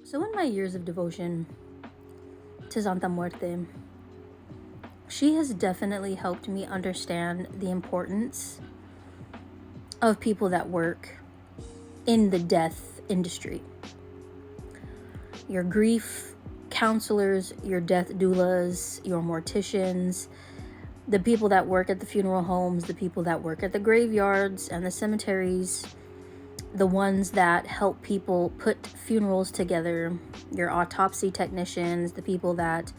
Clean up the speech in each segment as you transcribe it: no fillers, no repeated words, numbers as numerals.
So, in my years of devotion to Santa Muerte, she has definitely helped me understand the importance of people that work in the death industry. Your grief counselors, your death doulas, your morticians, the people that work at the funeral homes, the people that work at the graveyards and the cemeteries, the ones that help people put funerals together, your autopsy technicians, the people that,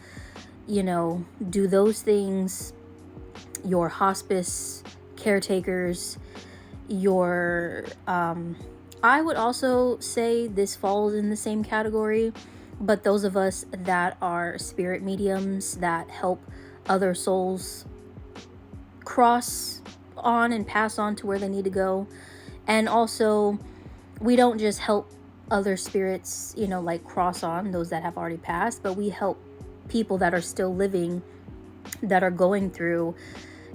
do those things, your hospice caretakers, your, I would also say this falls in the same category, but those of us that are spirit mediums that help other souls cross on and pass on to where they need to go. And also, we don't just help other spirits, like cross on, those that have already passed, but we help people that are still living, that are going through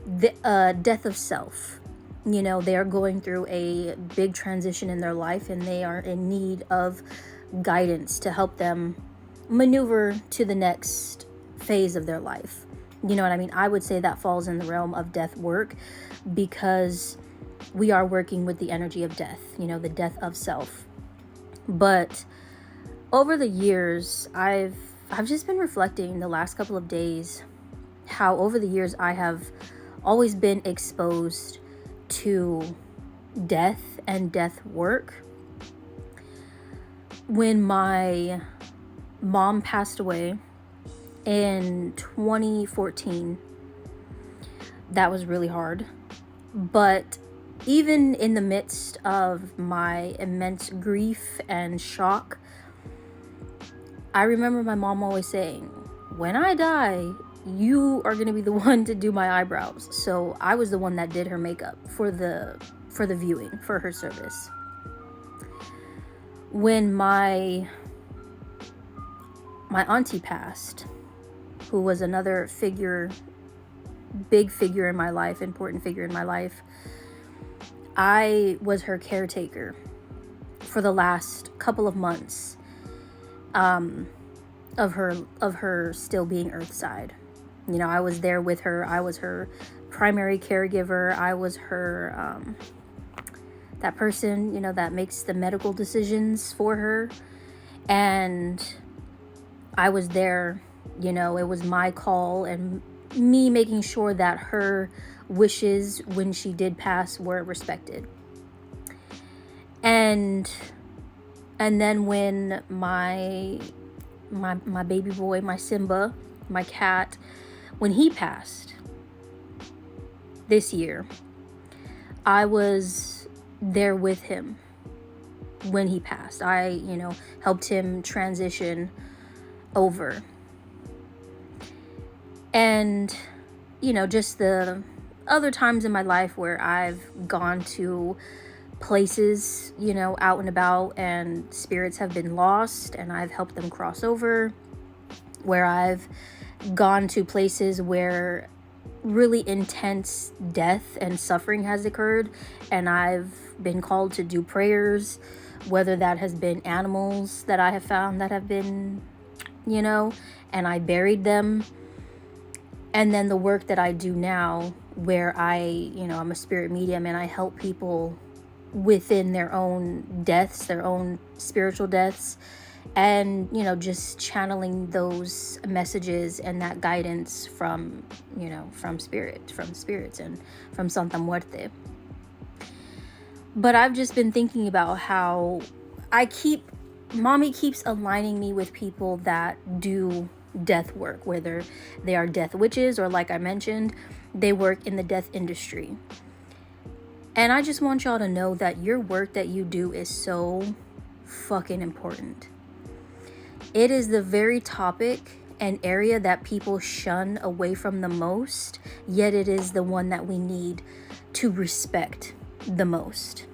the death of self. They are going through a big transition in their life, and they are in need of guidance to help them maneuver to the next phase of their life. You know what I mean? I would say that falls in the realm of death work, because we are working with the energy of death, the death of self. But over the years, I've just been reflecting the last couple of days how over the years I have always been exposed to death and death work. When my mom passed away in 2014, that was really hard. But even in the midst of my immense grief and shock, I remember my mom always saying, when I die, you are going to be the one to do my eyebrows. So I was the one that did her makeup for the viewing, for her service. When my auntie passed, who was another big figure in my life, important figure in my life, I was her caretaker for the last couple of months of her still being earthside. I was there with her. I was her primary caregiver. I was her that person, that makes the medical decisions for her. And I was there, it was my call and me making sure that her wishes when she did pass were respected. And then when my baby boy, my Simba, my cat, when he passed this year, I was there with him when he passed. I, helped him transition over. And, just the other times in my life where I've gone to places, out and about, and spirits have been lost and I've helped them cross over, where I've gone to places where really intense death and suffering has occurred, and I've been called to do prayers, whether that has been animals that I have found that have been, and I buried them. And then the work that I do now, where I'm a spirit medium and I help people within their own deaths, their own spiritual deaths, and, just channeling those messages and that guidance from spirits and from Santa Muerte. But I've just been thinking about how Mommy keeps aligning me with people that do death work, whether they are death witches or, like I mentioned, they work in the death industry. And I just want y'all to know that your work that you do is so fucking important. It is the very topic and area that people shun away from the most, yet it is the one that we need to respect the most.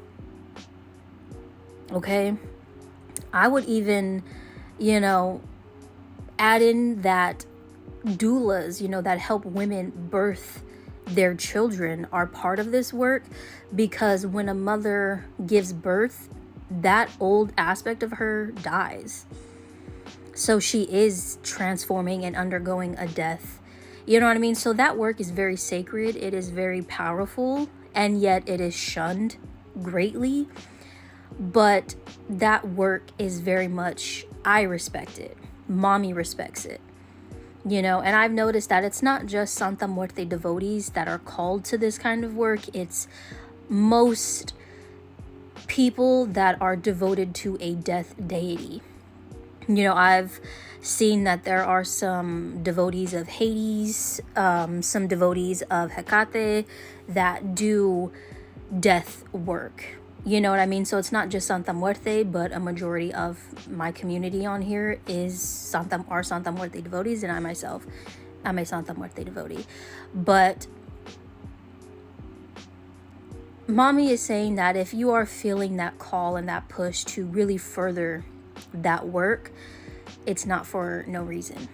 Okay? I would even, add in that doulas, that help women birth their children are part of this work, because when a mother gives birth, that old aspect of her dies. So she is transforming and undergoing a death. You know what I mean? So that work is very sacred. It is very powerful, and yet it is shunned greatly. But that work is very much, I respect it. Mommy respects it. And I've noticed that it's not just Santa Muerte devotees that are called to this kind of work. It's most people that are devoted to a death deity. I've seen that there are some devotees of Hades, some devotees of Hecate that do death work. You know what I mean? So it's not just Santa Muerte, but a majority of my community on here is Santa Muerte devotees, and I myself, I'm a Santa Muerte devotee. But Mommy is saying that if you are feeling that call and that push to really further that work, it's not for no reason.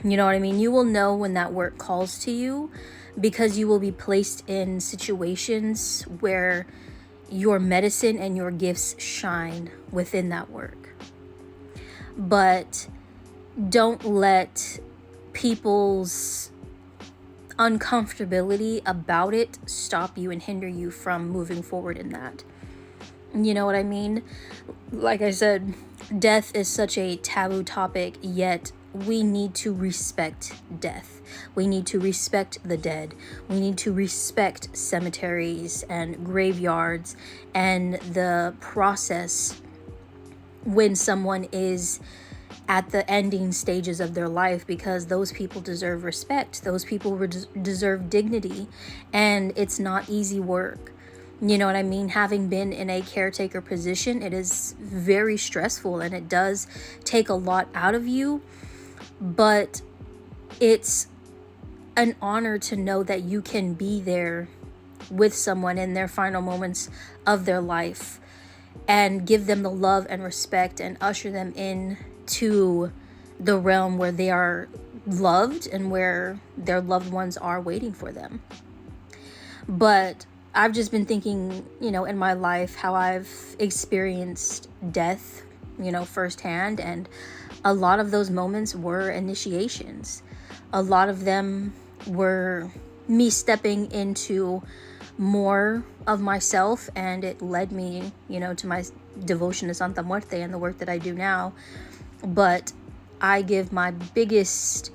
You know what I mean? You will know when that work calls to you, because you will be placed in situations where your medicine and your gifts shine within that work. But don't let people's uncomfortability about it stop you and hinder you from moving forward in that. You know what I mean? Like I said, death is such a taboo topic, yet we need to respect death. We need to respect the dead. We need to respect cemeteries and graveyards and the process when someone is at the ending stages of their life, because those people deserve respect. Those people deserve dignity, and it's not easy work. You know what I mean? Having been in a caretaker position, it is very stressful and it does take a lot out of you, but it's an honor to know that you can be there with someone in their final moments of their life and give them the love and respect and usher them in to the realm where they are loved and where their loved ones are waiting for them. But I've just been thinking, in my life, how I've experienced death, firsthand. And a lot of those moments were initiations. A lot of them were me stepping into more of myself, and it led me, to my devotion to Santa Muerte and the work that I do now. But I give my biggest,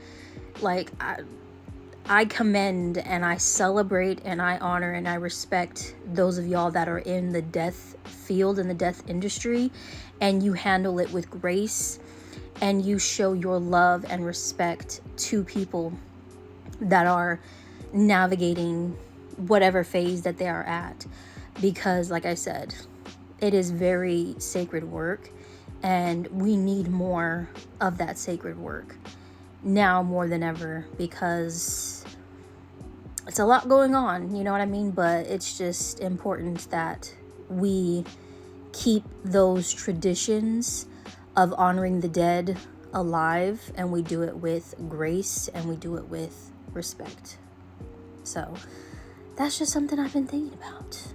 I commend and I celebrate and I honor and I respect those of y'all that are in the death field, in the death industry, and you handle it with grace and you show your love and respect to people that are navigating whatever phase that they are at. Because, like I said, it is very sacred work, and we need more of that sacred work now more than ever, because it's a lot going on, you know what I mean? But it's just important that we keep those traditions of honoring the dead alive, and we do it with grace and we do it with respect. So that's just something I've been thinking about.